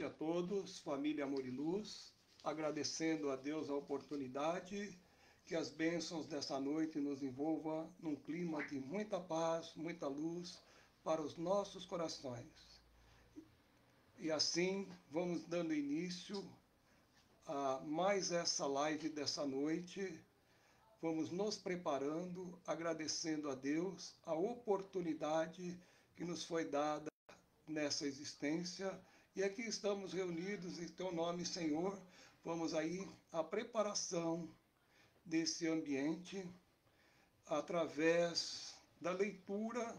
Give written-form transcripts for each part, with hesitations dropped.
noite a todos, família Amor e Luz, agradecendo a Deus a oportunidade, que as bênçãos dessa noite nos envolvam num clima de muita paz, muita luz para os nossos corações. E assim vamos dando início a mais essa live dessa noite. Vamos nos preparando, agradecendo a Deus a oportunidade que nos foi dada nessa existência, e aqui estamos reunidos em Teu nome, Senhor. Vamos aí à preparação desse ambiente através da leitura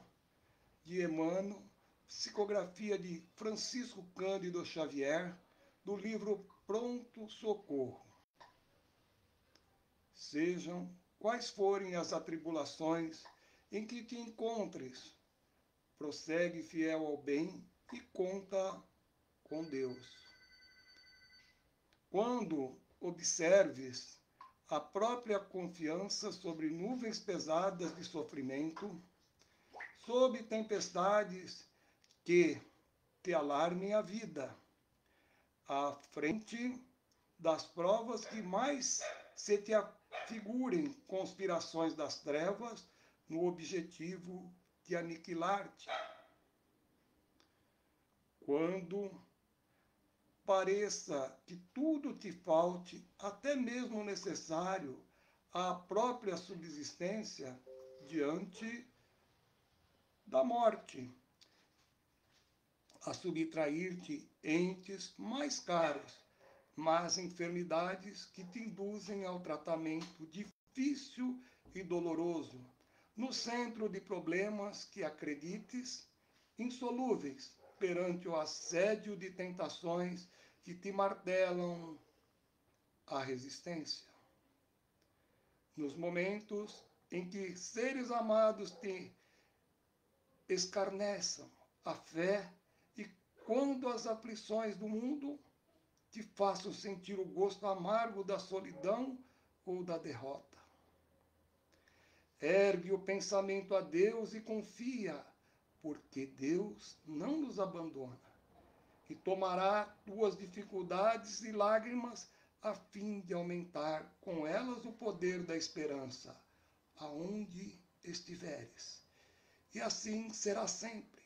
de Emmanuel, psicografia de Francisco Cândido Xavier, do livro Pronto Socorro. Sejam quais forem as atribulações em que te encontres, prossegue fiel ao bem e conta com Deus. Quando observes a própria confiança sobre nuvens pesadas de sofrimento, sob tempestades que te alarmem a vida, à frente das provas que mais se te afigurem conspirações das trevas no objetivo de aniquilar-te. Quando pareça que tudo te falte, até mesmo o necessário à própria subsistência diante da morte, a subtrair-te entes mais caros, mas enfermidades que te induzem ao tratamento difícil e doloroso, no centro de problemas que acredites insolúveis, perante o assédio de tentações que te martelam a resistência. Nos momentos em que seres amados te escarneçam a fé e quando as aflições do mundo te façam sentir o gosto amargo da solidão ou da derrota. Ergue o pensamento a Deus e confia, porque Deus não nos abandona, e tomará tuas dificuldades e lágrimas a fim de aumentar com elas o poder da esperança, aonde estiveres. E assim será sempre,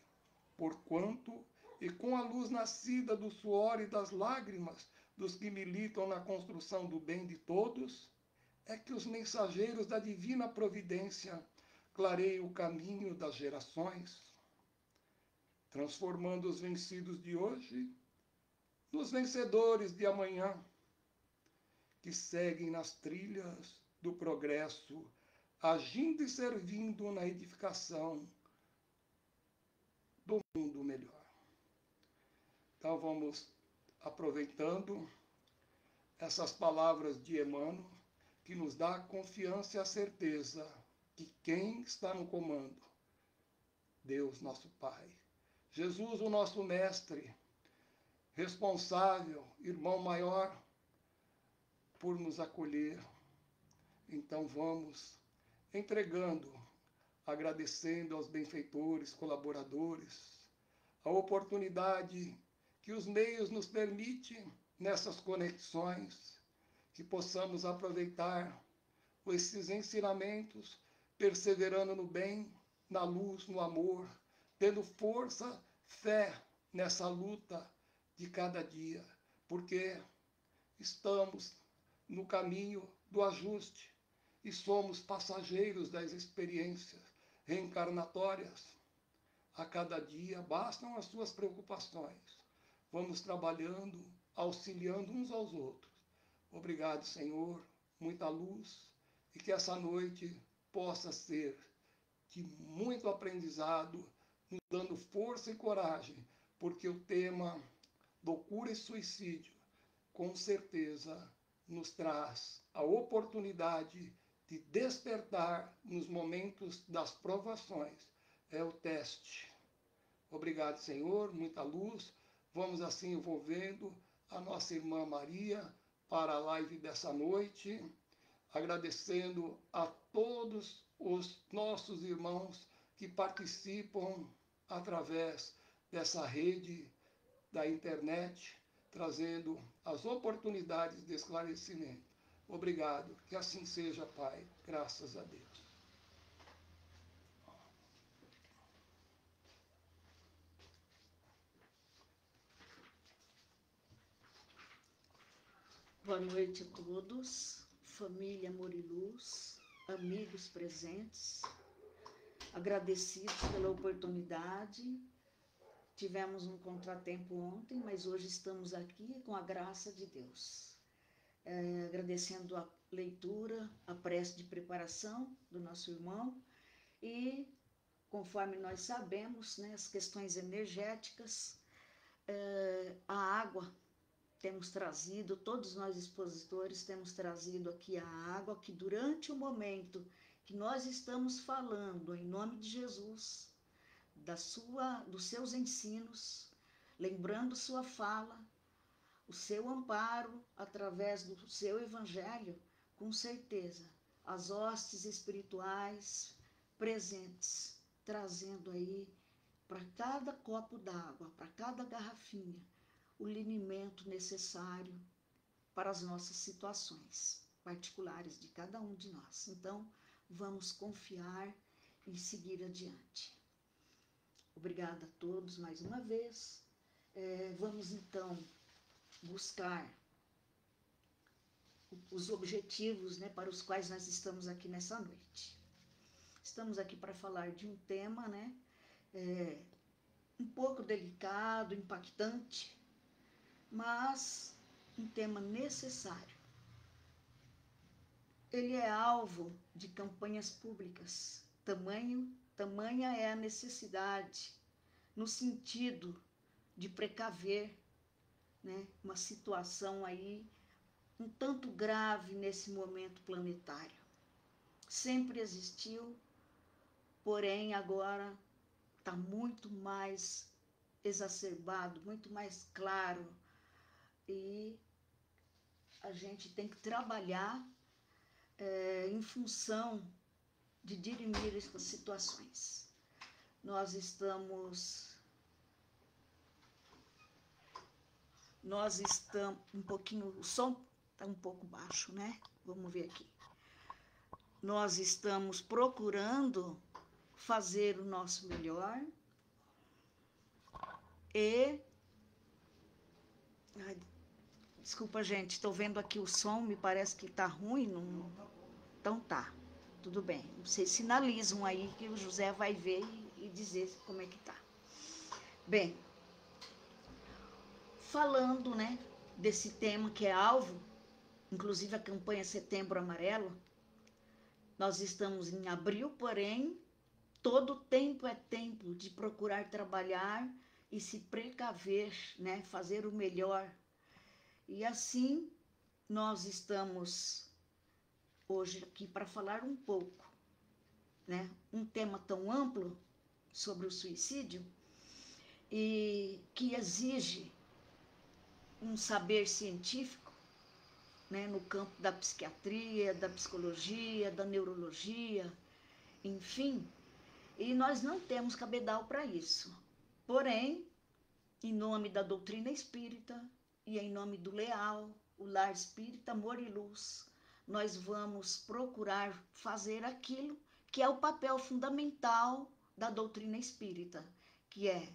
porquanto, e com a luz nascida do suor e das lágrimas dos que militam na construção do bem de todos, é que os mensageiros da divina providência clareiam o caminho das gerações, transformando os vencidos de hoje nos vencedores de amanhã, que seguem nas trilhas do progresso, agindo e servindo na edificação do mundo melhor. Então vamos aproveitando essas palavras de Emmanuel, que nos dá a confiança e a certeza que quem está no comando, Deus nosso Pai, Jesus, o nosso mestre, responsável, irmão maior, por nos acolher. Então vamos entregando, agradecendo aos benfeitores, colaboradores, a oportunidade que os meios nos permitem nessas conexões, que possamos aproveitar esses ensinamentos, perseverando no bem, na luz, no amor, tendo força, fé nessa luta de cada dia, porque estamos no caminho do ajuste e somos passageiros das experiências reencarnatórias. A cada dia bastam as suas preocupações. Vamos trabalhando, auxiliando uns aos outros. Obrigado, Senhor, muita luz, e que essa noite possa ser de muito aprendizado, nos dando força e coragem, porque o tema loucura e suicídio, com certeza, nos traz a oportunidade de despertar nos momentos das provações. É o teste. Obrigado, Senhor, muita luz. Vamos assim envolvendo a nossa irmã Maria para a live dessa noite, agradecendo a todos os nossos irmãos que participam através dessa rede da internet, trazendo as oportunidades de esclarecimento. Obrigado, que assim seja, Pai, graças a Deus. Boa noite a todos, família Amor e Luz, amigos presentes, agradecidos pela oportunidade. Tivemos um contratempo ontem, mas hoje estamos aqui com a graça de Deus. Agradecendo a leitura, a prece de preparação do nosso irmão e, conforme nós sabemos, né, as questões energéticas, a água, temos trazido, todos nós expositores temos trazido aqui a água, que durante o momento que nós estamos falando, em nome de Jesus, dos seus ensinos, lembrando sua fala, o seu amparo através do seu evangelho, com certeza, as hostes espirituais presentes, trazendo aí para cada copo d'água, para cada garrafinha, o linimento necessário para as nossas situações particulares de cada um de nós. Então, vamos confiar e seguir adiante. Obrigada a todos mais uma vez. Vamos então buscar os objetivos, né, para os quais nós estamos aqui nessa noite. Estamos aqui para falar de um tema, né, um pouco delicado, impactante, mas um tema necessário. Ele é alvo de campanhas públicas. Tamanha é a necessidade, no sentido de precaver, né, uma situação aí um tanto grave nesse momento planetário. Sempre existiu, porém agora está muito mais exacerbado, muito mais claro, e a gente tem que trabalhar em função de dirimir essas situações. Nós estamos um pouquinho, o som está um pouco baixo, né? Vamos ver aqui. Nós estamos procurando fazer o nosso melhor e... Desculpa, gente, estou vendo aqui o som, me parece que está ruim. Não... Então tá, tudo bem. Vocês sinalizam aí que o José vai ver e dizer como é que tá. Bem, falando, né, desse tema que é alvo, inclusive a campanha Setembro Amarelo, nós estamos em abril, porém, todo tempo é tempo de procurar trabalhar e se precaver, né, fazer o melhor. E assim, nós estamos hoje aqui para falar um pouco, né, um tema tão amplo sobre o suicídio e que exige um saber científico, né, no campo da psiquiatria, da psicologia, da neurologia, enfim, e nós não temos cabedal para isso. Porém, em nome da doutrina espírita e em nome do LEAL, o Lar Espírita Amor e Luz, nós vamos procurar fazer aquilo que é o papel fundamental da doutrina espírita, que é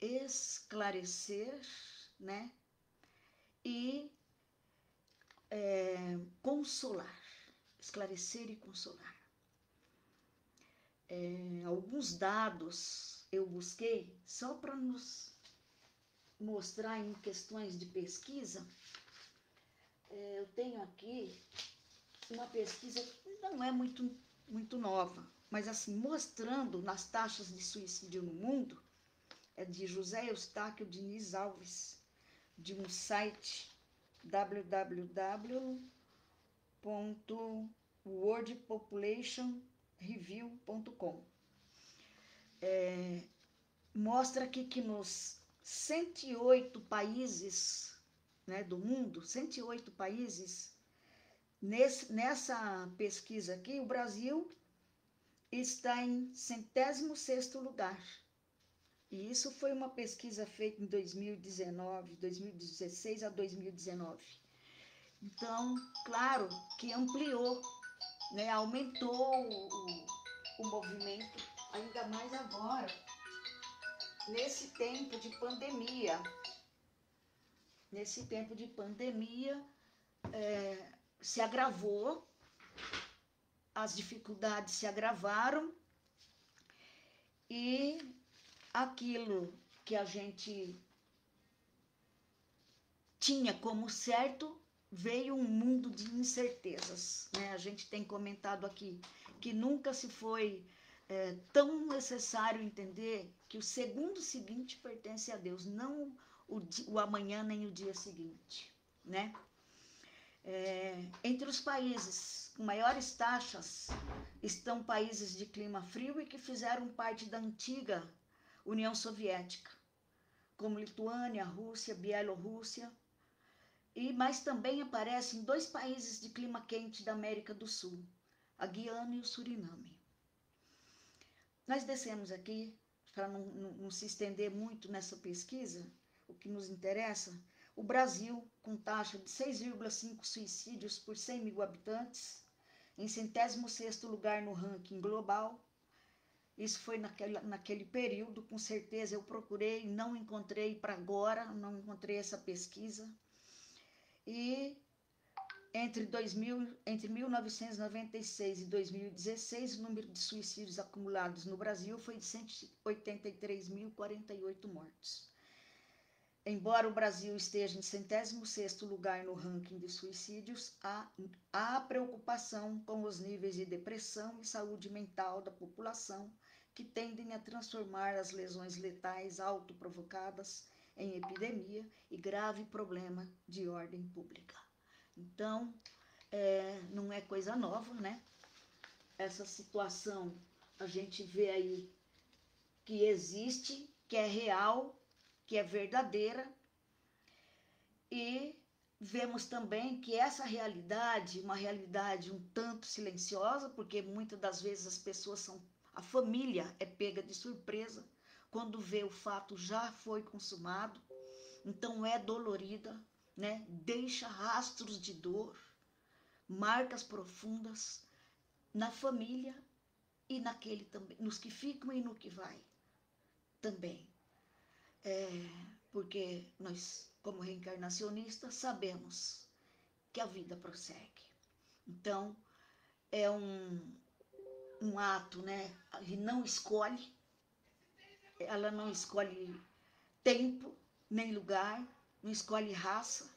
esclarecer, né, e consolar, esclarecer e consolar. Alguns dados eu busquei só para nos mostrar em questões de pesquisa. Eu tenho aqui uma pesquisa que não é muito nova, mas assim, mostrando nas taxas de suicídio no mundo, é de José Eustáquio Diniz Alves, de um site www.worldpopulationreview.com. Mostra aqui que nos 108 países, né, do mundo, 108 países, nessa pesquisa aqui, o Brasil está em 106º lugar. E isso foi uma pesquisa feita em 2019, 2016 a 2019. Então, claro que ampliou, né, aumentou o movimento, ainda mais agora, nesse tempo de pandemia. Nesse tempo de pandemia, se agravou, as dificuldades se agravaram e aquilo que a gente tinha como certo veio um mundo de incertezas, né? A gente tem comentado aqui que nunca se foi tão necessário entender que o segundo seguinte pertence a Deus, não o amanhã nem o dia seguinte, né? Entre os países com maiores taxas estão países de clima frio e que fizeram parte da antiga União Soviética, como Lituânia, Rússia, Bielorrússia, mas também aparecem 2 países de clima quente da América do Sul, a Guiana e o Suriname. Nós descemos aqui, para não se estender muito nessa pesquisa, o que nos interessa, o Brasil, com taxa de 6,5 suicídios por 100 mil habitantes, em 106º lugar no ranking global. Isso foi naquele período, com certeza eu procurei, não encontrei para agora, não encontrei essa pesquisa. E entre 1996 e 2016, o número de suicídios acumulados no Brasil foi de 183.048 mortos. Embora o Brasil esteja em 106º lugar no ranking de suicídios, há preocupação com os níveis de depressão e saúde mental da população, que tendem a transformar as lesões letais autoprovocadas em epidemia e grave problema de ordem pública. Então, não é coisa nova, né? Essa situação a gente vê aí que existe, que é real, que é verdadeira, e vemos também que essa realidade, uma realidade um tanto silenciosa, porque muitas das vezes as pessoas a família é pega de surpresa quando vê o fato já foi consumado, então é dolorida, né? Deixa rastros de dor, marcas profundas na família e naquele também, nos que ficam e no que vai também. Porque nós, como reencarnacionistas, sabemos que a vida prossegue. Então, é um ato, né? Que não escolhe, ela não escolhe tempo, nem lugar, não escolhe raça,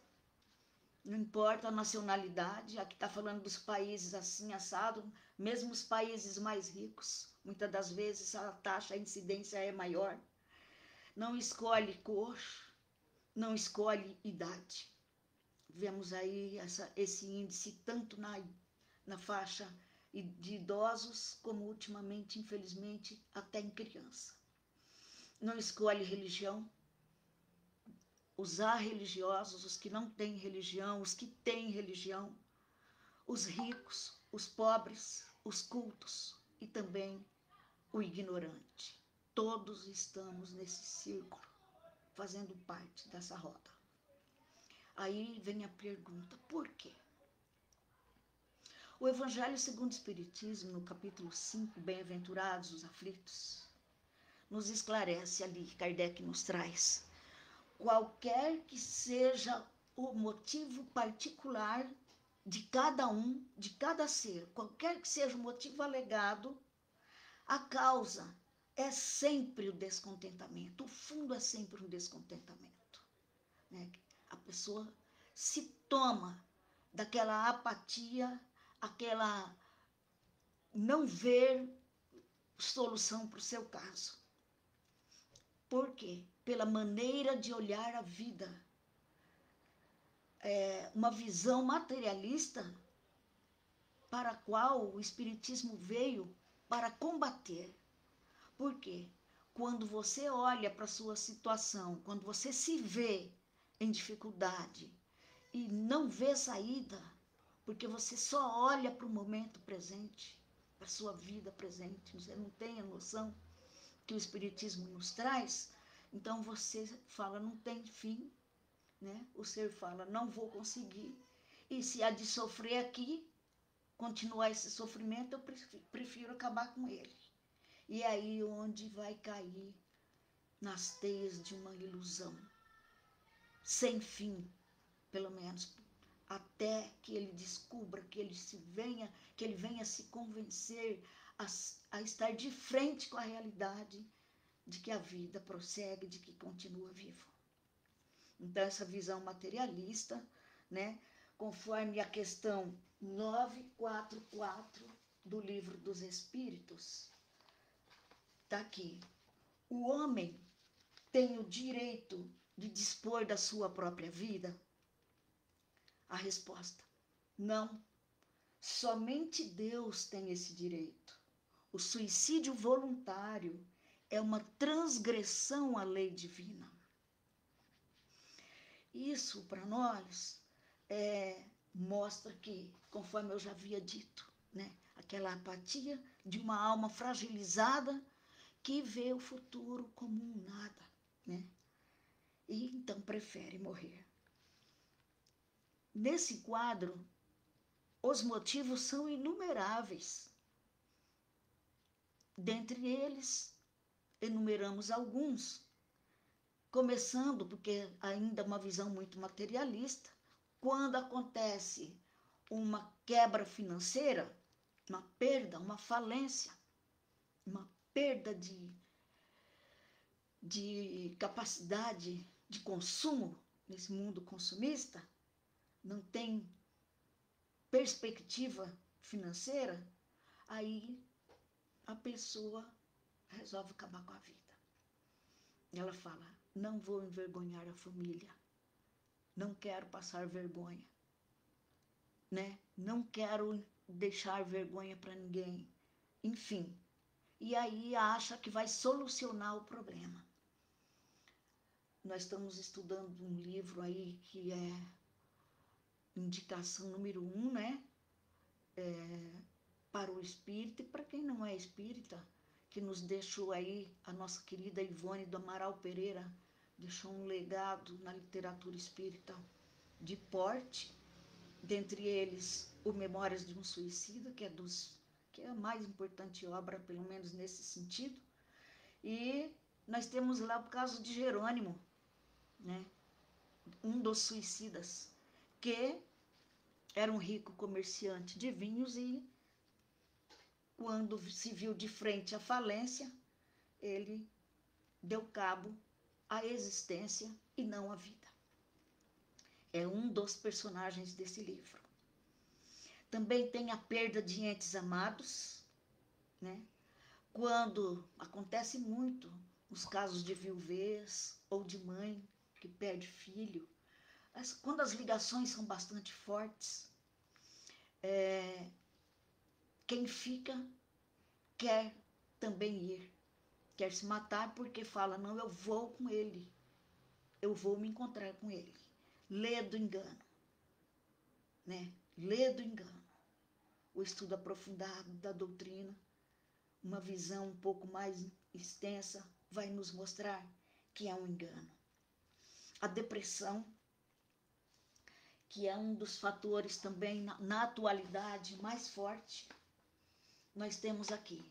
não importa a nacionalidade. Aqui está falando dos países assim, assado, mesmo os países mais ricos, muitas das vezes a taxa, a incidência é maior. Não escolhe cor, não escolhe idade. Vemos aí esse índice tanto na faixa de idosos, como ultimamente, infelizmente, até em criança. Não escolhe religião. Os religiosos, os que não têm religião, os que têm religião, os ricos, os pobres, os cultos e também o ignorante. Todos estamos nesse círculo, fazendo parte dessa roda. Aí vem a pergunta, por quê? O Evangelho segundo o Espiritismo, no capítulo 5, Bem-aventurados os aflitos, nos esclarece ali, Kardec nos traz, qualquer que seja o motivo particular de cada um, de cada ser, qualquer que seja o motivo alegado, a causa é sempre o descontentamento, o fundo é sempre um descontentamento, né? A pessoa se toma daquela apatia, aquela não ver solução para o seu caso. Por quê? Pela maneira de olhar a vida. Uma visão materialista para a qual o Espiritismo veio para combater. Por quê? Quando você olha para a sua situação, quando você se vê em dificuldade e não vê saída, porque você só olha para o momento presente, para a sua vida presente, você não tem a noção que o Espiritismo nos traz, então você fala, não tem fim, né? O ser fala, não vou conseguir. E se há de sofrer aqui, continuar esse sofrimento, eu prefiro acabar com ele. E é aí onde vai cair nas teias de uma ilusão, sem fim, pelo menos, até que ele descubra, que ele venha se convencer a estar de frente com a realidade de que a vida prossegue, de que continua vivo. Então, essa visão materialista, né, conforme a questão 944 do Livro dos Espíritos, está aqui. O homem tem o direito de dispor da sua própria vida? A resposta, não. Somente Deus tem esse direito. O suicídio voluntário é uma transgressão à lei divina. Isso, para nós, mostra que, conforme eu já havia dito, né, aquela apatia de uma alma fragilizada que vê o futuro como um nada, né? E então prefere morrer. Nesse quadro, os motivos são inumeráveis. Dentre eles, enumeramos alguns, começando, porque ainda é uma visão muito materialista, quando acontece uma quebra financeira, uma perda, uma falência, uma perda de capacidade de consumo nesse mundo consumista, não tem perspectiva financeira, aí a pessoa resolve acabar com a vida. Ela fala, não vou envergonhar a família, não quero passar vergonha, né? Não quero deixar vergonha para ninguém, enfim. E aí acha que vai solucionar o problema. Nós estamos estudando um livro aí que é indicação número 1, né? Para o espírita e para quem não é espírita, que nos deixou aí a nossa querida Ivone do Amaral Pereira, deixou um legado na literatura espírita de porte, dentre eles o Memórias de um Suicida, que é a mais importante obra, pelo menos nesse sentido. E nós temos lá o caso de Jerônimo, né? Um dos suicidas, que era um rico comerciante de vinhos e, quando se viu de frente à falência, ele deu cabo à existência e não à vida. É um dos personagens desse livro. Também tem a perda de entes amados, né? Quando acontece muito os casos de viuvez ou de mãe que perde filho, quando as ligações são bastante fortes, quem fica quer também ir, quer se matar porque fala, não, eu vou com ele, eu vou me encontrar com ele. Lê do engano, né? Lê do engano. O estudo aprofundado da doutrina, uma visão um pouco mais extensa, vai nos mostrar que é um engano. A depressão, que é um dos fatores também na atualidade mais forte, nós temos aqui,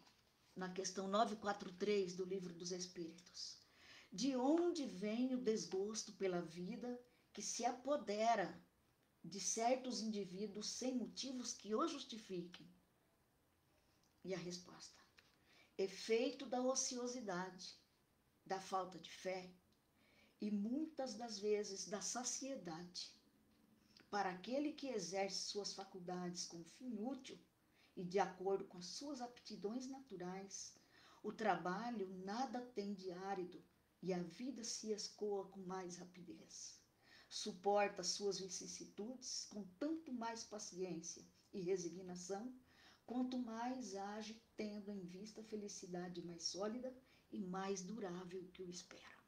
na questão 943 do Livro dos Espíritos. De onde vem o desgosto pela vida que se apodera de certos indivíduos sem motivos que o justifiquem? E a resposta, efeito da ociosidade, da falta de fé e muitas das vezes da saciedade. Para aquele que exerce suas faculdades com fim útil e de acordo com as suas aptidões naturais, o trabalho nada tem de árido e a vida se escoa com mais rapidez. Suporta suas vicissitudes com tanto mais paciência e resignação, quanto mais age tendo em vista a felicidade mais sólida e mais durável que o espera.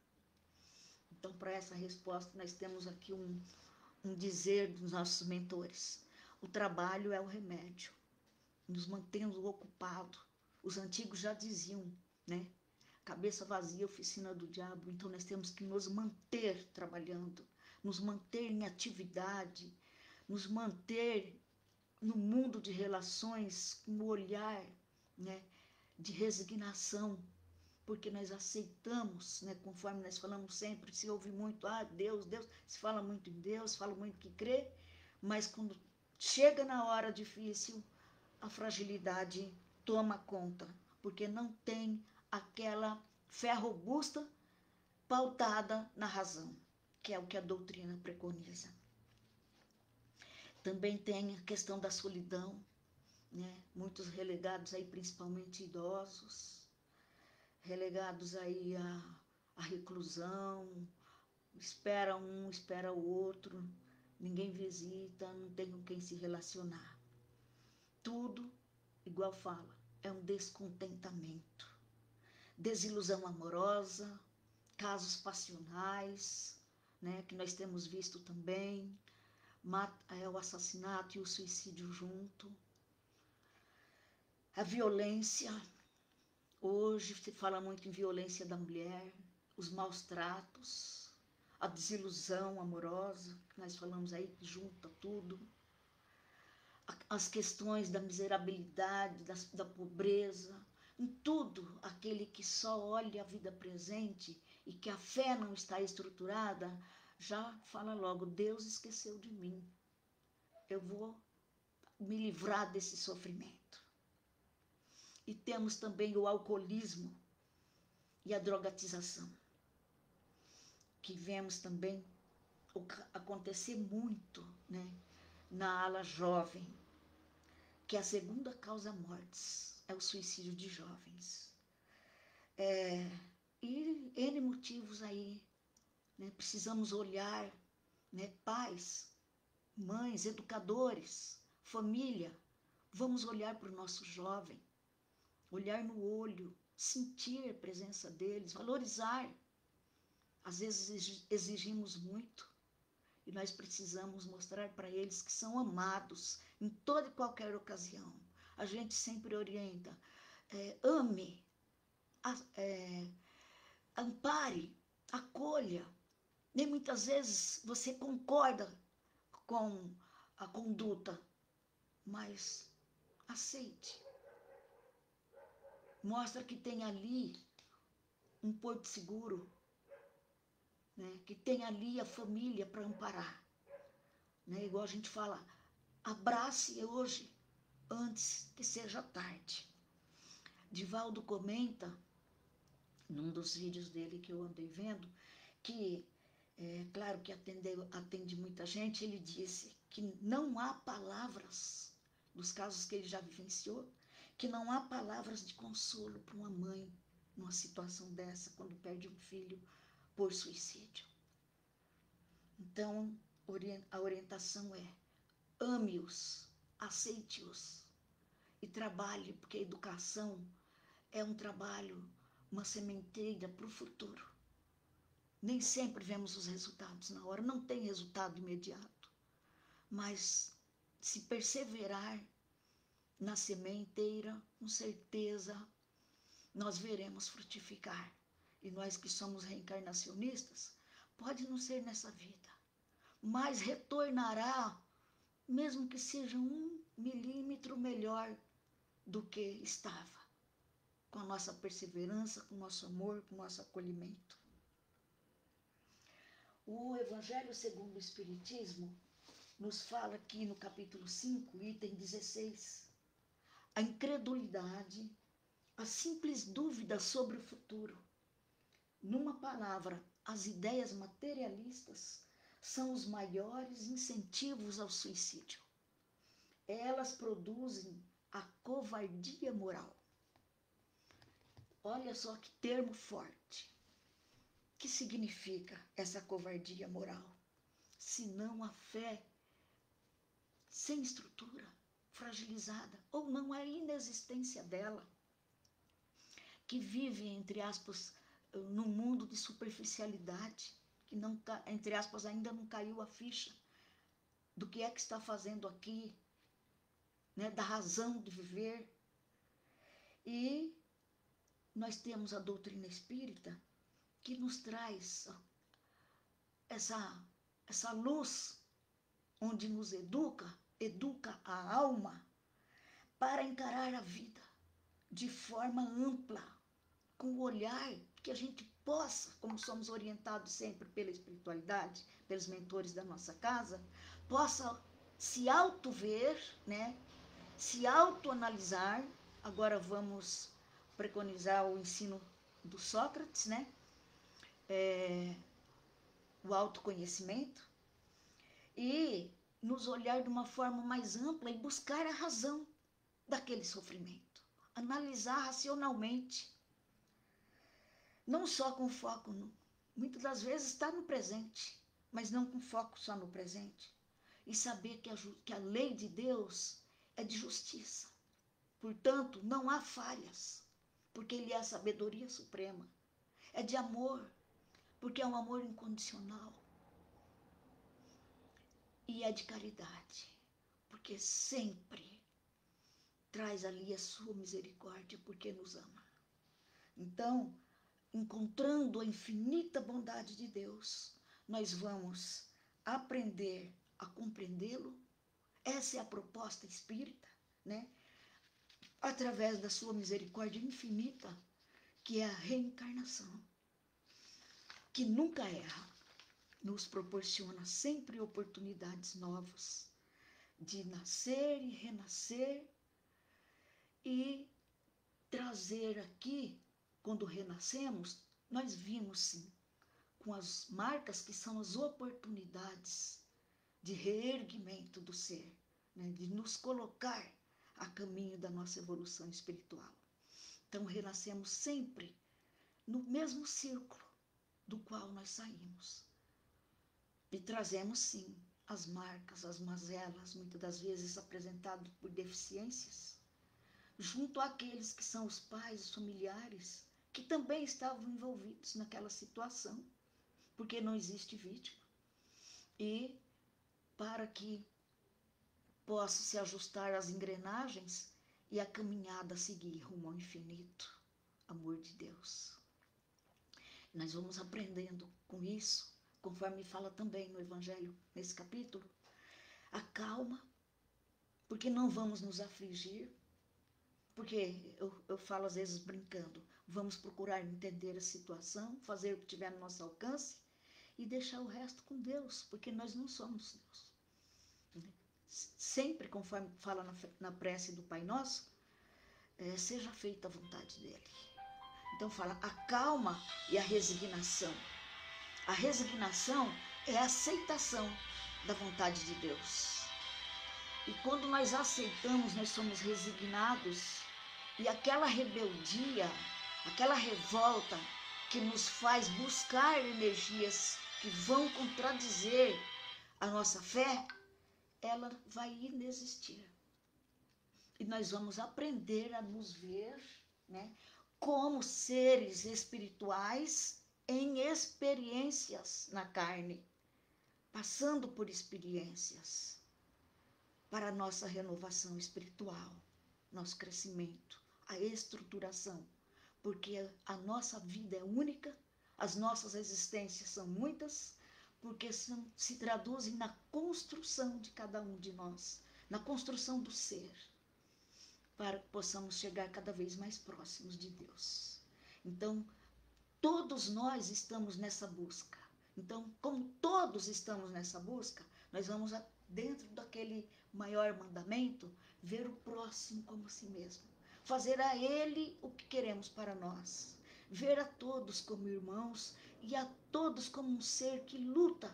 Então, para essa resposta, nós temos aqui um dizer dos nossos mentores. O trabalho é o remédio, nos mantendo ocupados. Os antigos já diziam, né? cabeça vazia, oficina do diabo. Então nós temos que nos manter trabalhando, nos manter em atividade, nos manter no mundo de relações com o olhar, né, de resignação, porque nós aceitamos, né, conforme nós falamos sempre, se ouve muito, Deus, Deus, se fala muito em Deus, fala muito que crê, mas quando chega na hora difícil, a fragilidade toma conta, porque não tem aquela fé robusta pautada na razão, que é o que a doutrina preconiza. Também tem a questão da solidão, né? Muitos relegados aí, principalmente idosos, relegados aí à reclusão, espera um, espera o outro, ninguém visita, não tem com quem se relacionar. Tudo, igual fala, é um descontentamento, desilusão amorosa, casos passionais, né, que nós temos visto também, o assassinato e o suicídio junto. A violência, hoje se fala muito em violência da mulher, os maus tratos, a desilusão amorosa, que nós falamos aí, que junta tudo. As questões da miserabilidade, da pobreza, em tudo, aquele que só olha a vida presente e que a fé não está estruturada, já fala logo, Deus esqueceu de mim, eu vou me livrar desse sofrimento. E temos também o alcoolismo e a drogatização, que vemos também acontecer muito, né, na ala jovem, que é a segunda causa mortes, é o suicídio de jovens. E N motivos aí, né, precisamos olhar, né, pais, mães, educadores, família, vamos olhar para o nosso jovem, olhar no olho, sentir a presença deles, valorizar. Às vezes exigimos muito e nós precisamos mostrar para eles que são amados em toda e qualquer ocasião. A gente sempre orienta, ame, ampare, acolha. Nem muitas vezes você concorda com a conduta, mas aceite. Mostra que tem ali um porto seguro, né? Que tem ali a família para amparar. Né? Igual a gente fala, abrace hoje, antes que seja tarde. Divaldo comenta, num dos vídeos dele que eu andei vendo, que, claro que atende muita gente, ele disse que não há palavras, dos casos que ele já vivenciou, que não há palavras de consolo para uma mãe numa situação dessa, quando perde um filho por suicídio. Então, a orientação é, ame-os, aceite-os e trabalhe, porque a educação é um trabalho, uma sementeira para o futuro. Nem sempre vemos os resultados na hora, não tem resultado imediato, mas se perseverar na sementeira, com certeza nós veremos frutificar. E nós que somos reencarnacionistas, pode não ser nessa vida, mas retornará, mesmo que seja 1 milímetro melhor do que estava, com a nossa perseverança, com o nosso amor, com o nosso acolhimento. O Evangelho segundo o Espiritismo nos fala aqui no capítulo 5, item 16, a incredulidade, a simples dúvida sobre o futuro. Numa palavra, as ideias materialistas são os maiores incentivos ao suicídio. Elas produzem a covardia moral. Olha só que termo forte. O que significa essa covardia moral? Senão a fé sem estrutura, fragilizada, ou não a inexistência dela, que vive, entre aspas, num mundo de superficialidade, que não, entre aspas, ainda não caiu a ficha do que é que está fazendo aqui, né, da razão de viver. E nós temos a doutrina espírita que nos traz essa luz, onde nos educa a alma para encarar a vida de forma ampla, com o olhar que a gente possa, como somos orientados sempre pela espiritualidade, pelos mentores da nossa casa, possa se auto-ver, né? Se autoanalisar. Agora vamos preconizar o ensino do Sócrates, né? O autoconhecimento, e nos olhar de uma forma mais ampla e buscar a razão daquele sofrimento. Analisar racionalmente, não só com foco, muitas das vezes está no presente, mas não com foco só no presente. E saber que a lei de Deus é de justiça. Portanto, não há falhas, porque Ele é a sabedoria suprema. É de amor, porque é um amor incondicional. E é de caridade, porque sempre traz ali a sua misericórdia, porque nos ama. Então, encontrando a infinita bondade de Deus, nós vamos aprender a compreendê-lo. Essa é a proposta espírita, né? Através da sua misericórdia infinita, que é a reencarnação, que nunca erra, nos proporciona sempre oportunidades novas de nascer e renascer e trazer aqui, quando renascemos, nós vimos sim, com as marcas que são as oportunidades de reerguimento do ser, né? De nos colocar a caminho da nossa evolução espiritual. Então, renascemos sempre no mesmo círculo do qual nós saímos. E trazemos, sim, as marcas, as mazelas, muitas das vezes apresentadas por deficiências, junto àqueles que são os pais, os familiares, que também estavam envolvidos naquela situação, porque não existe vítima. E para que possa se ajustar as engrenagens e a caminhada a seguir rumo ao infinito amor de Deus. Nós vamos aprendendo com isso, conforme fala também no Evangelho, nesse capítulo, a calma, porque não vamos nos afligir, porque eu falo às vezes brincando, vamos procurar entender a situação, fazer o que tiver no nosso alcance e deixar o resto com Deus, porque nós não somos Deus. Sempre, conforme fala na prece do Pai Nosso, seja feita a vontade dele. Então fala a calma e a resignação. A resignação é a aceitação da vontade de Deus. E quando nós aceitamos, nós somos resignados, e aquela rebeldia, aquela revolta que nos faz buscar energias que vão contradizer a nossa fé, ela vai inexistir. E nós vamos aprender a nos ver, né, como seres espirituais em experiências na carne, passando por experiências para a nossa renovação espiritual, nosso crescimento, a estruturação, porque a nossa vida é única, as nossas existências são muitas, porque se traduzem na construção de cada um de nós, na construção do ser, para que possamos chegar cada vez mais próximos de Deus. Então, todos nós estamos nessa busca. Então, como todos estamos nessa busca, nós vamos, dentro daquele maior mandamento, ver o próximo como a si mesmo. Fazer a ele o que queremos para nós. Ver a todos como irmãos e a todos como um ser que luta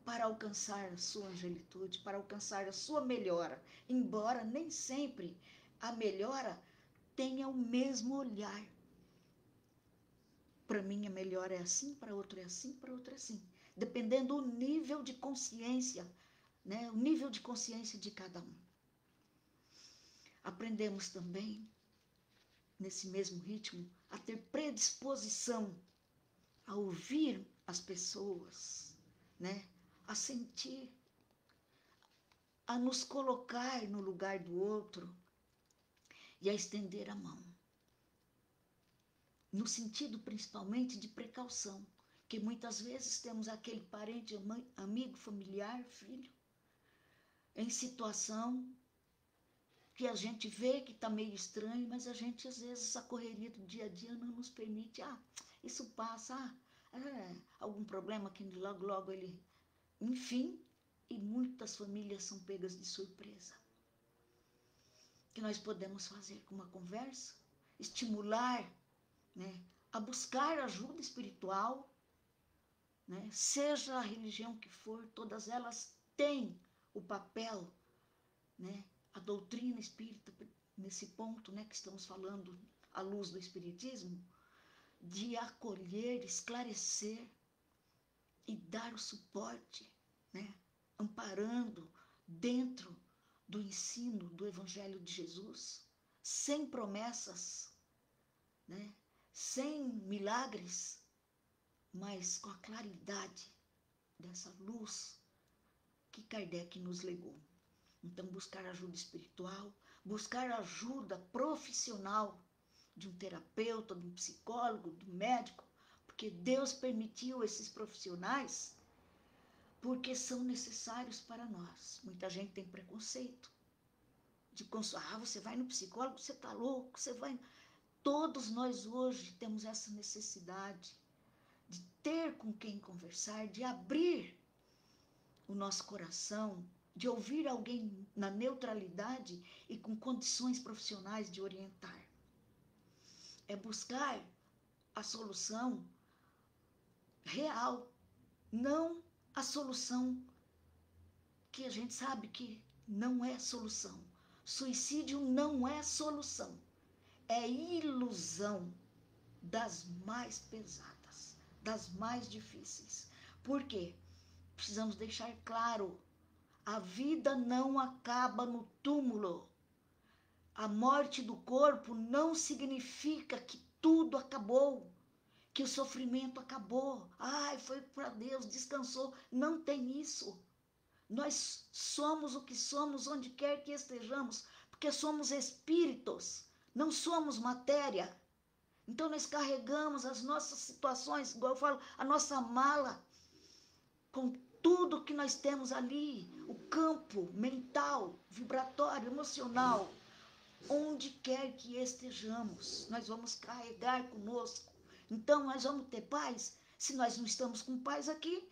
para alcançar a sua angelitude, para alcançar a sua melhora. Embora nem sempre a melhora tenha o mesmo olhar. Para mim a melhora é assim, para outro é assim, para outro é assim. Dependendo do nível de consciência, né? O nível de consciência de cada um. Aprendemos também, nesse mesmo ritmo, a ter predisposição a ouvir as pessoas, né? A sentir, a nos colocar no lugar do outro e a estender a mão. no sentido principalmente de precaução, que muitas vezes temos aquele parente, amigo, familiar, filho, em situação que a gente vê que está meio estranho, mas a gente, às vezes, a correria do dia a dia não nos permite, isso passa, algum problema que logo, logo ele... Enfim, e muitas famílias são pegas de surpresa. O que nós podemos fazer com uma conversa? Estimular, né, a buscar ajuda espiritual, né, seja a religião que for, todas elas têm o papel, né, a doutrina espírita, nesse ponto, né, que estamos falando à luz do espiritismo, de acolher, esclarecer e dar o suporte, né, amparando dentro do ensino do Evangelho de Jesus, sem promessas, né, sem milagres, mas com a claridade dessa luz que Kardec nos legou. Então, buscar ajuda espiritual, buscar ajuda profissional de um terapeuta, de um psicólogo, do médico, porque Deus permitiu esses profissionais, porque são necessários para nós. Muita gente tem preconceito de consolar, você vai no psicólogo, você está louco, você vai... Todos nós hoje temos essa necessidade de ter com quem conversar, de abrir o nosso coração, de ouvir alguém na neutralidade e com condições profissionais de orientar. É buscar a solução real, não a solução que a gente sabe que não é solução. Suicídio não é solução, é ilusão das mais pesadas, das mais difíceis. Por quê? Precisamos deixar claro, a vida não acaba no túmulo. A morte do corpo não significa que tudo acabou, que o sofrimento acabou. Foi para Deus, descansou. Não tem isso. Nós somos o que somos onde quer que estejamos, porque somos espíritos, não somos matéria. Então nós carregamos as nossas situações, igual eu falo, a nossa mala, com tudo que nós temos ali, o campo mental, vibratório, emocional, onde quer que estejamos, nós vamos carregar conosco. Então nós vamos ter paz. Se nós não estamos com paz aqui,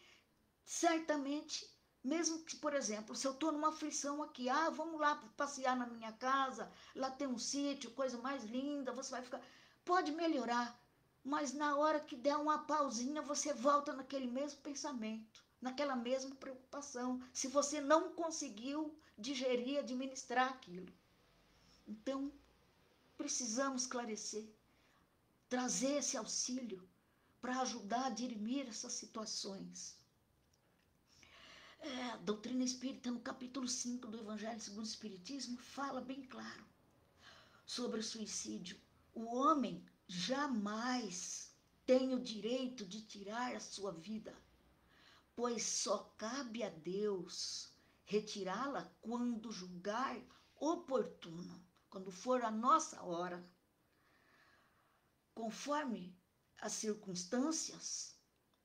certamente, mesmo que, por exemplo, se eu estou numa aflição aqui, vamos lá passear na minha casa, lá tem um sítio, coisa mais linda, você vai ficar... Pode melhorar, mas na hora que der uma pausinha, você volta naquele mesmo pensamento, naquela mesma preocupação, se você não conseguiu digerir, administrar aquilo. Então, precisamos esclarecer, trazer esse auxílio para ajudar a dirimir essas situações. A doutrina espírita, no capítulo 5 do Evangelho segundo o Espiritismo, fala bem claro sobre o suicídio. O homem jamais tem o direito de tirar a sua vida, pois só cabe a Deus retirá-la quando julgar oportuno, quando for a nossa hora. Conforme as circunstâncias,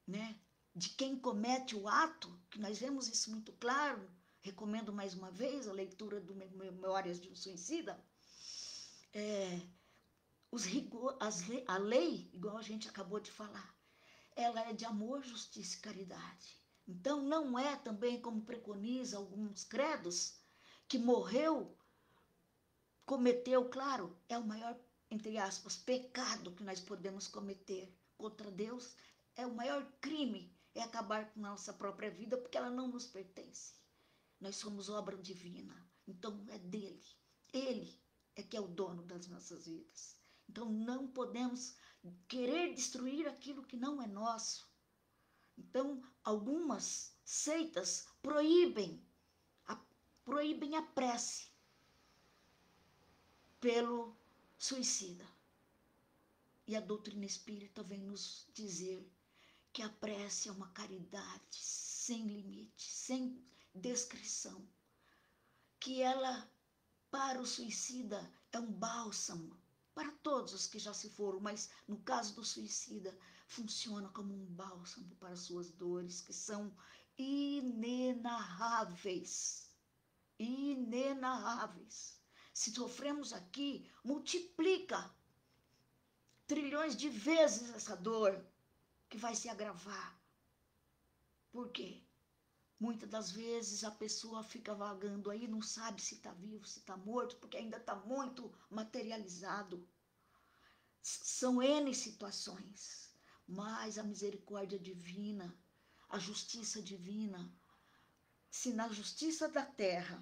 né, de quem comete o ato, que nós vemos isso muito claro, recomendo mais uma vez a leitura do Memórias de um Suicida, a lei, igual a gente acabou de falar, ela é de amor, justiça e caridade. Então não é também como preconiza alguns credos, que cometeu, claro, é o maior, entre aspas, pecado que nós podemos cometer contra Deus, é o maior crime, é acabar com nossa própria vida, porque ela não nos pertence. Nós somos obra divina, então é dele. Ele é que é o dono das nossas vidas. Então não podemos querer destruir aquilo que não é nosso. Então algumas seitas proíbem a prece pelo suicida. E a doutrina espírita vem nos dizer que a prece é uma caridade sem limite, sem descrição. Que ela, para o suicida, é um bálsamo para todos os que já se foram, mas no caso do suicida, funciona como um bálsamo para suas dores, que são inenarráveis. Inenarráveis. Se sofremos aqui, multiplica trilhões de vezes essa dor, que vai se agravar. Por quê? Muitas das vezes a pessoa fica vagando aí, não sabe se está vivo, se está morto, porque ainda está muito materializado. São N situações, mas a misericórdia divina, a justiça divina, se na justiça da terra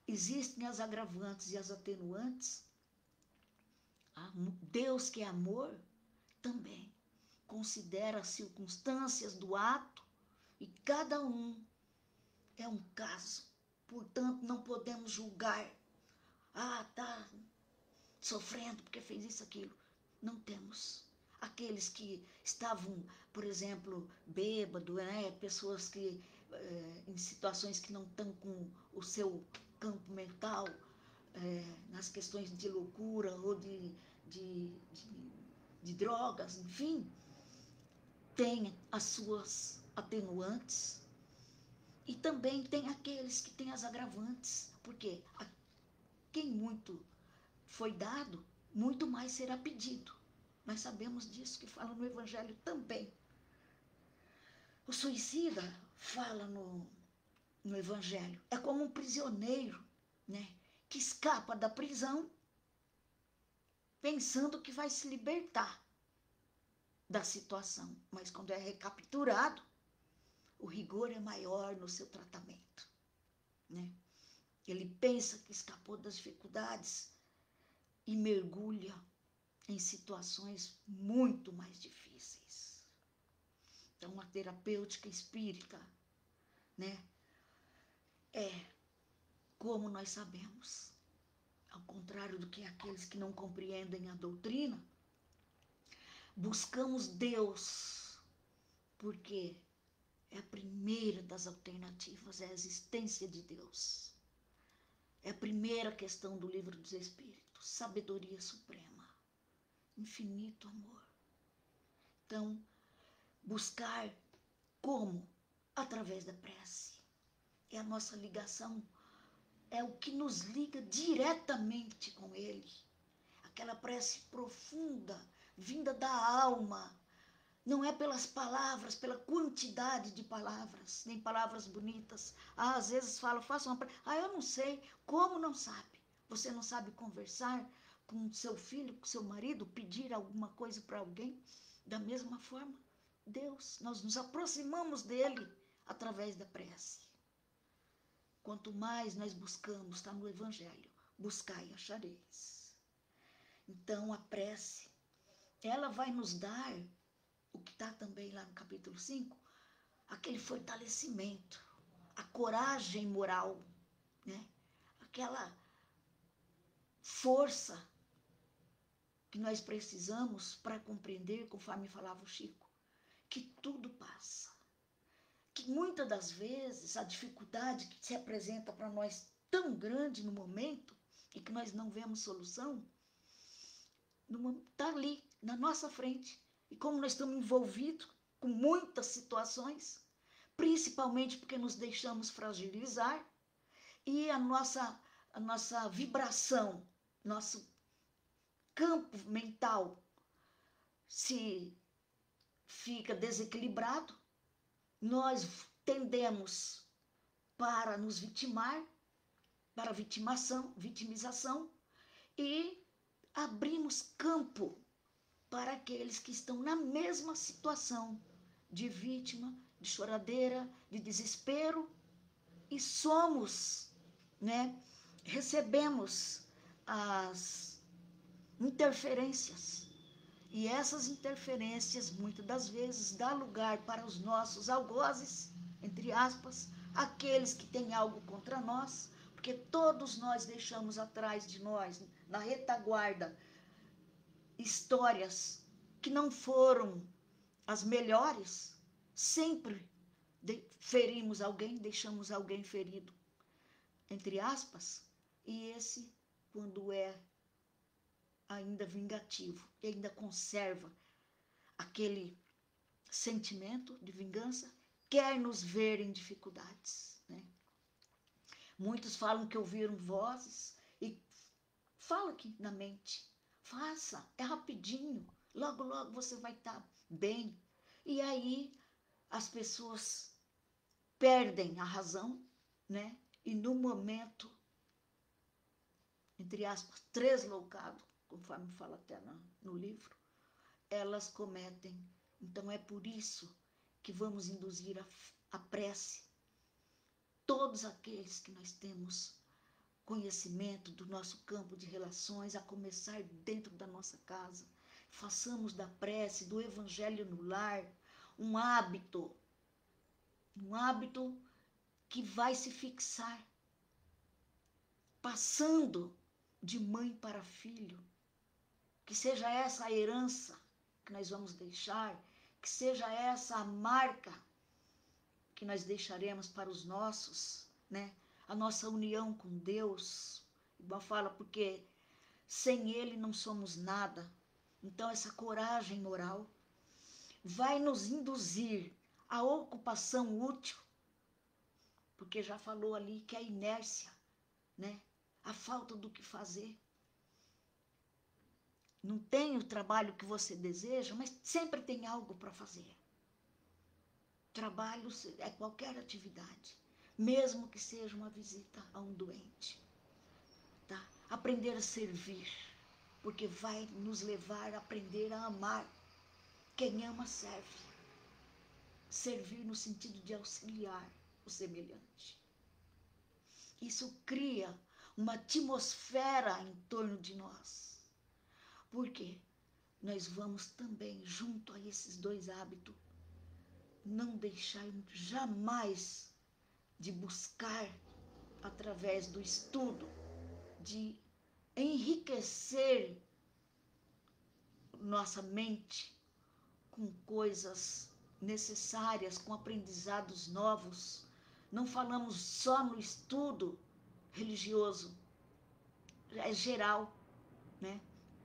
existem as agravantes e as atenuantes, Deus, que é amor, também considera as circunstâncias do ato e cada um é um caso. Portanto, não podemos julgar. Tá sofrendo porque fez isso, aquilo. Não temos. Aqueles que estavam, por exemplo, bêbado, né? Pessoas que em situações que não estão com o seu campo mental, nas questões de loucura ou de drogas, enfim, tem as suas atenuantes e também tem aqueles que têm as agravantes, porque a quem muito foi dado, muito mais será pedido. Nós sabemos disso, que fala no Evangelho também. O suicida fala no Evangelho, é como um prisioneiro, né, que escapa da prisão pensando que vai se libertar da situação, mas quando é recapturado, o rigor é maior no seu tratamento, né? Ele pensa que escapou das dificuldades e mergulha em situações muito mais difíceis. Então, a terapêutica espírita, né, como nós sabemos, ao contrário do que aqueles que não compreendem a doutrina, buscamos Deus, porque é a primeira das alternativas, é a existência de Deus. É a primeira questão do Livro dos Espíritos, sabedoria suprema, infinito amor. Então, buscar como? Através da prece. É a nossa ligação, é o que nos liga diretamente com Ele. Aquela prece profunda, vinda da alma. Não é pelas palavras, pela quantidade de palavras, nem palavras bonitas. Às vezes fala, faça uma prece. Eu não sei. Como não sabe? Você não sabe conversar com seu filho, com seu marido, pedir alguma coisa para alguém? Da mesma forma, Deus, nós nos aproximamos dele através da prece. Quanto mais nós buscamos, está no Evangelho, buscai e achareis. Então, a prece, ela vai nos dar o que está também lá no capítulo 5, aquele fortalecimento, a coragem moral, né? Aquela força que nós precisamos para compreender, conforme falava o Chico, que tudo passa. Que muitas das vezes a dificuldade que se apresenta para nós tão grande no momento e que nós não vemos solução, está ali, na nossa frente. E como nós estamos envolvidos com muitas situações, principalmente porque nos deixamos fragilizar e a nossa vibração, nosso campo mental se fica desequilibrado, nós tendemos para nos vitimar, para vitimização e abrimos campo para aqueles que estão na mesma situação de vítima, de choradeira, de desespero, e somos, né, recebemos as interferências. E essas interferências, muitas das vezes, dão lugar para os nossos algozes, entre aspas, aqueles que têm algo contra nós, porque todos nós deixamos atrás de nós, na retaguarda, histórias que não foram as melhores. Sempre ferimos alguém, deixamos alguém ferido, entre aspas, e esse, quando é ainda vingativo, e ainda conserva aquele sentimento de vingança, quer nos ver em dificuldades, né? Muitos falam que ouviram vozes e fala aqui na mente. Faça, é rapidinho, logo, logo você vai estar bem. E aí as pessoas perdem a razão, né? E no momento, entre aspas, tresloucado, conforme fala até no livro, elas cometem. Então é por isso que vamos induzir a prece. Todos aqueles que nós temos conhecimento do nosso campo de relações, a começar dentro da nossa casa, façamos da prece, do evangelho no lar, um hábito que vai se fixar, passando de mãe para filho, que seja essa a herança que nós vamos deixar, que seja essa a marca que nós deixaremos para os nossos, né? A nossa união com Deus, igual fala, porque sem Ele não somos nada. Então essa coragem moral vai nos induzir à ocupação útil, porque já falou ali que a inércia, né? A falta do que fazer. Não tem o trabalho que você deseja, mas sempre tem algo para fazer. Trabalho é qualquer atividade, mesmo que seja uma visita a um doente. Tá? Aprender a servir, porque vai nos levar a aprender a amar. Quem ama, serve. Servir no sentido de auxiliar o semelhante. Isso cria uma atmosfera em torno de nós. Por quê? Nós vamos também, junto a esses dois hábitos, não deixar jamais de buscar, através do estudo, de enriquecer nossa mente com coisas necessárias, com aprendizados novos. Não falamos só no estudo religioso, é geral, né?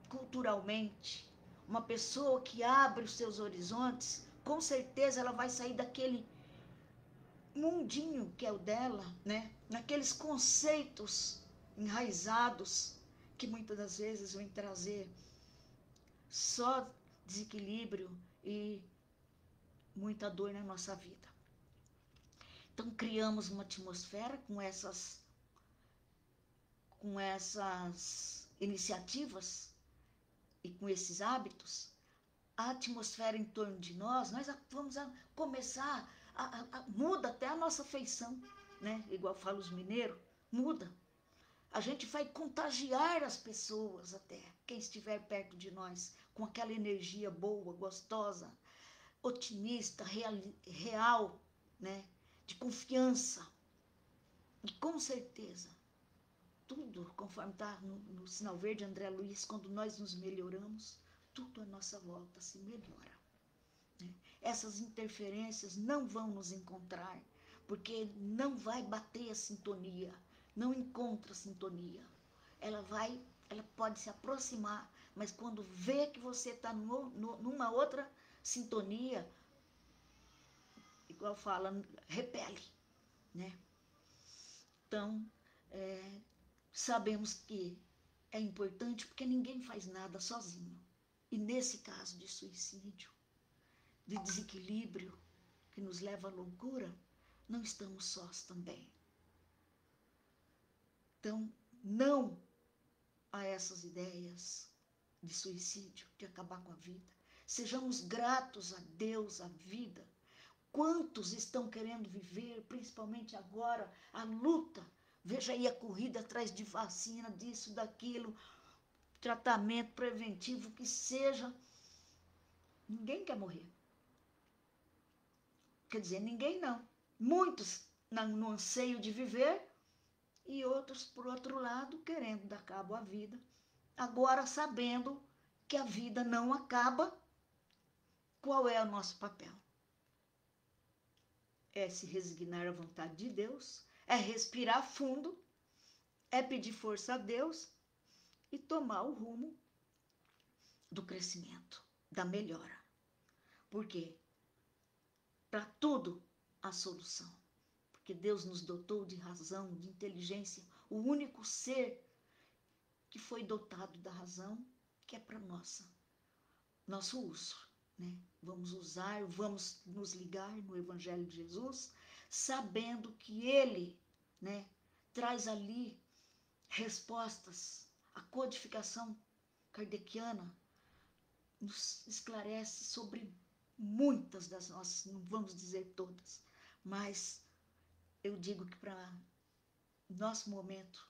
Culturalmente. Uma pessoa que abre os seus horizontes, com certeza ela vai sair daquele mundinho que é o dela, né? Naqueles conceitos enraizados que muitas das vezes vêm trazer só desequilíbrio e muita dor na nossa vida. Então criamos uma atmosfera com essas iniciativas e com esses hábitos. A atmosfera em torno de nós vamos a começar muda até a nossa feição, né? Igual falam os mineiros, muda. A gente vai contagiar as pessoas até, quem estiver perto de nós, com aquela energia boa, gostosa, otimista, real, né? De confiança. E com certeza, tudo, conforme está no Sinal Verde, André Luiz, quando nós nos melhoramos, tudo à nossa volta se melhora. Né? Essas interferências não vão nos encontrar, porque não vai bater a sintonia, não encontra sintonia. Ela pode se aproximar, mas quando vê que você está numa outra sintonia, igual fala, repele, né? Então, sabemos que é importante porque ninguém faz nada sozinho. E nesse caso de suicídio, de desequilíbrio que nos leva à loucura, não estamos sós também. Então, não a essas ideias de suicídio, de acabar com a vida. Sejamos gratos a Deus, à vida. Quantos estão querendo viver, principalmente agora, a luta? Veja aí a corrida atrás de vacina, disso, daquilo, tratamento preventivo, que seja. Ninguém quer morrer. Quer dizer, ninguém não. Muitos no anseio de viver e outros, por outro lado, querendo dar cabo à vida. Agora, sabendo que a vida não acaba, qual é o nosso papel? É se resignar à vontade de Deus, é respirar fundo, é pedir força a Deus e tomar o rumo do crescimento, da melhora. Por quê? Para tudo há solução. Porque Deus nos dotou de razão, de inteligência, o único ser que foi dotado da razão, que é para nosso uso, né? Vamos usar, vamos nos ligar no Evangelho de Jesus, sabendo que Ele, né, traz ali respostas. A codificação kardeciana nos esclarece sobre muitas das nossas, não vamos dizer todas, mas eu digo que para nosso momento,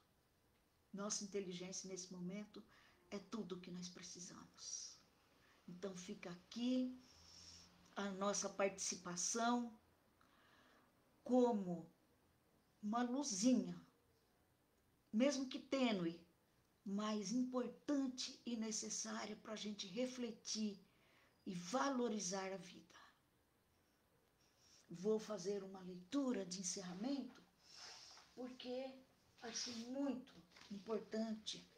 nossa inteligência nesse momento, é tudo o que nós precisamos. Então fica aqui a nossa participação como uma luzinha, mesmo que tênue, mas importante e necessária para a gente refletir e valorizar a vida. Vou fazer uma leitura de encerramento, porque acho muito importante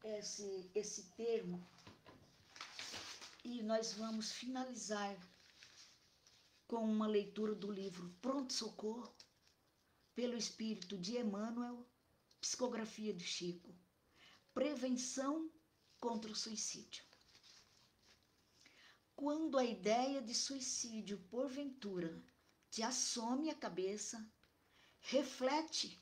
esse termo, e nós vamos finalizar com uma leitura do livro Pronto Socorro, pelo Espírito de Emmanuel, psicografia de Chico, Prevenção contra o Suicídio. Quando a ideia de suicídio, porventura, te assome a cabeça, reflete,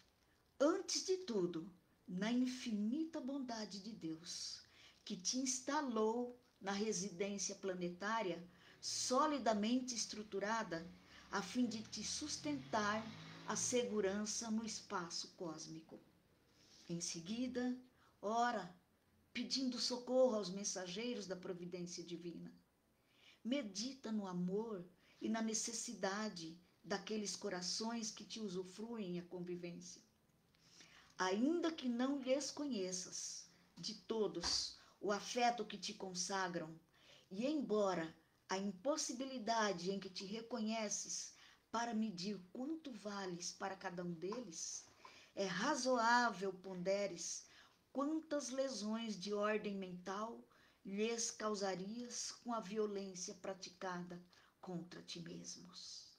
antes de tudo, na infinita bondade de Deus, que te instalou na residência planetária solidamente estruturada, a fim de te sustentar a segurança no espaço cósmico. Em seguida, ora, pedindo socorro aos mensageiros da providência divina. Medita no amor e na necessidade daqueles corações que te usufruem a convivência. Ainda que não lhes conheças de todos o afeto que te consagram, e embora a impossibilidade em que te reconheces para medir quanto vales para cada um deles, é razoável ponderes quantas lesões de ordem mental lhes causarias com a violência praticada contra ti mesmos.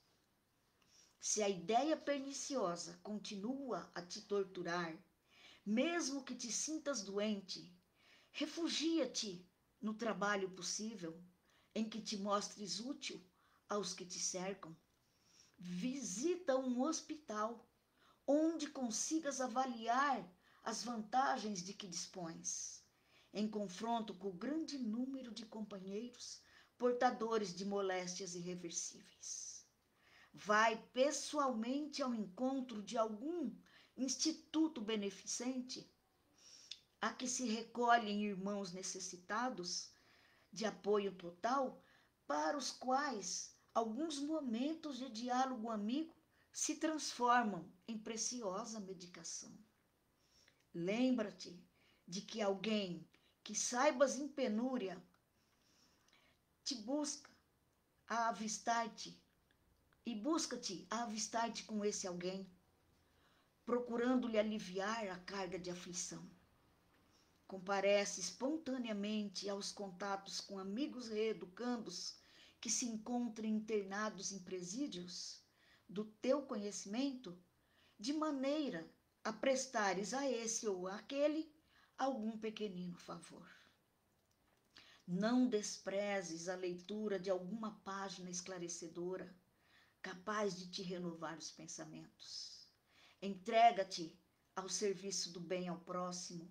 Se a ideia perniciosa continua a te torturar, mesmo que te sintas doente, refugia-te no trabalho possível, em que te mostres útil aos que te cercam. Visita um hospital, onde consigas avaliar as vantagens de que dispões, em confronto com o grande número de companheiros portadores de moléstias irreversíveis. Vai pessoalmente ao encontro de algum instituto beneficente a que se recolhem irmãos necessitados de apoio total, para os quais alguns momentos de diálogo amigo se transformam em preciosa medicação. Lembra-te de que alguém que saibas em penúria te busca a avistar-te, e busca-te a avistar-te com esse alguém, procurando-lhe aliviar a carga de aflição. Comparece espontaneamente aos contatos com amigos reeducandos que se encontram internados em presídios do teu conhecimento, de maneira a prestares a esse ou àquele algum pequenino favor. Não desprezes a leitura de alguma página esclarecedora, capaz de te renovar os pensamentos. Entrega-te ao serviço do bem ao próximo,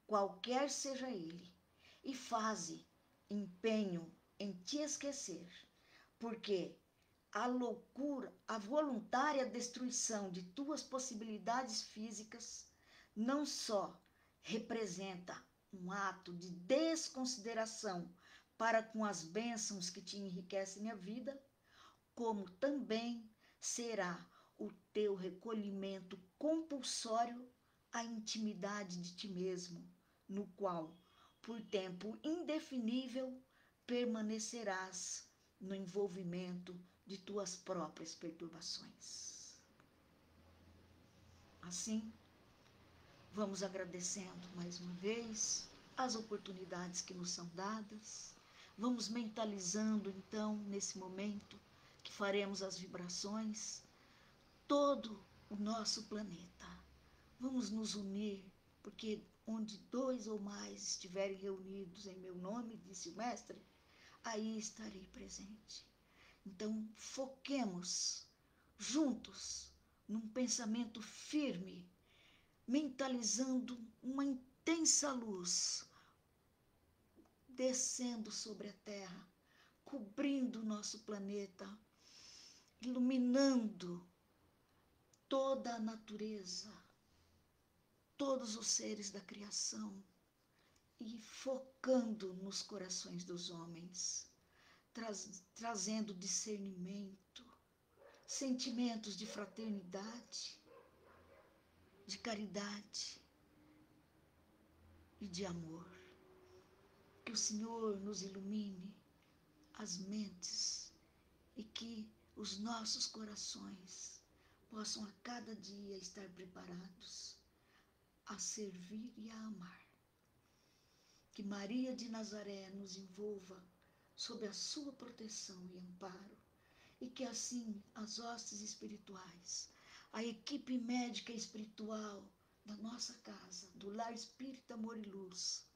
qualquer seja ele, e faze empenho em te esquecer, porque a loucura, a voluntária destruição de tuas possibilidades físicas não só representa um ato de desconsideração para com as bênçãos que te enriquecem a vida, como também será o teu recolhimento compulsório à intimidade de ti mesmo, no qual, por tempo indefinível, permanecerás no envolvimento de tuas próprias perturbações. Assim, vamos agradecendo mais uma vez as oportunidades que nos são dadas. Vamos mentalizando, então, nesse momento que faremos as vibrações, todo o nosso planeta. Vamos nos unir, porque onde 2 ou mais estiverem reunidos em meu nome, disse o Mestre, aí estarei presente. Então, foquemos juntos num pensamento firme, mentalizando uma intensa luz descendo sobre a Terra, cobrindo o nosso planeta, iluminando toda a natureza, todos os seres da criação e focando nos corações dos homens, trazendo discernimento, sentimentos de fraternidade, de caridade e de amor. Que o Senhor nos ilumine as mentes e que os nossos corações possam a cada dia estar preparados a servir e a amar. Que Maria de Nazaré nos envolva sob a sua proteção e amparo, e que assim as hostes espirituais, a equipe médica espiritual da nossa casa, do Lar Espírita Amor e Luz,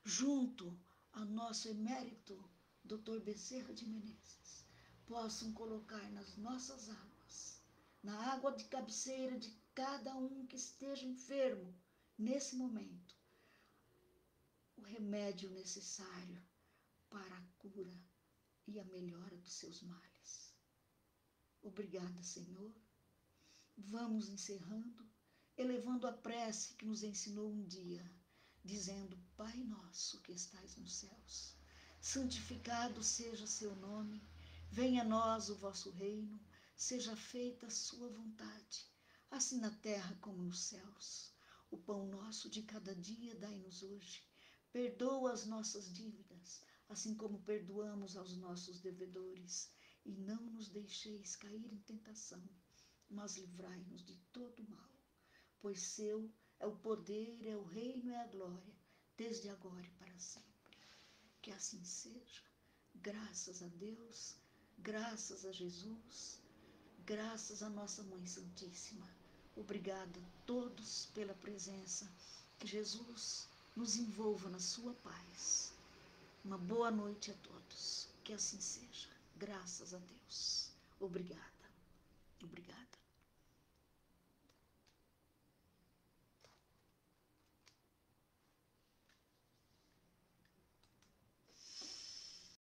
junto ao nosso emérito Dr. Bezerra de Menezes, possam colocar nas nossas águas, na água de cabeceira de cada um que esteja enfermo nesse momento, o remédio necessário para a cura e a melhora dos seus males. Obrigada, Senhor. Vamos encerrando, elevando a prece que nos ensinou um dia, dizendo: Pai nosso que estais nos céus, santificado seja seu nome, venha a nós o vosso reino, seja feita a sua vontade, assim na terra como nos céus. O pão nosso de cada dia dai-nos hoje, perdoa as nossas dívidas, assim como perdoamos aos nossos devedores, e não nos deixeis cair em tentação, mas livrai-nos de todo mal, pois seu é o poder, é o reino, é a glória, desde agora e para sempre. Que assim seja, graças a Deus, graças a Jesus, graças a nossa Mãe Santíssima. Obrigada a todos pela presença. Que Jesus nos envolva na sua paz. Uma boa noite a todos. Que assim seja. Graças a Deus. Obrigada. Obrigada.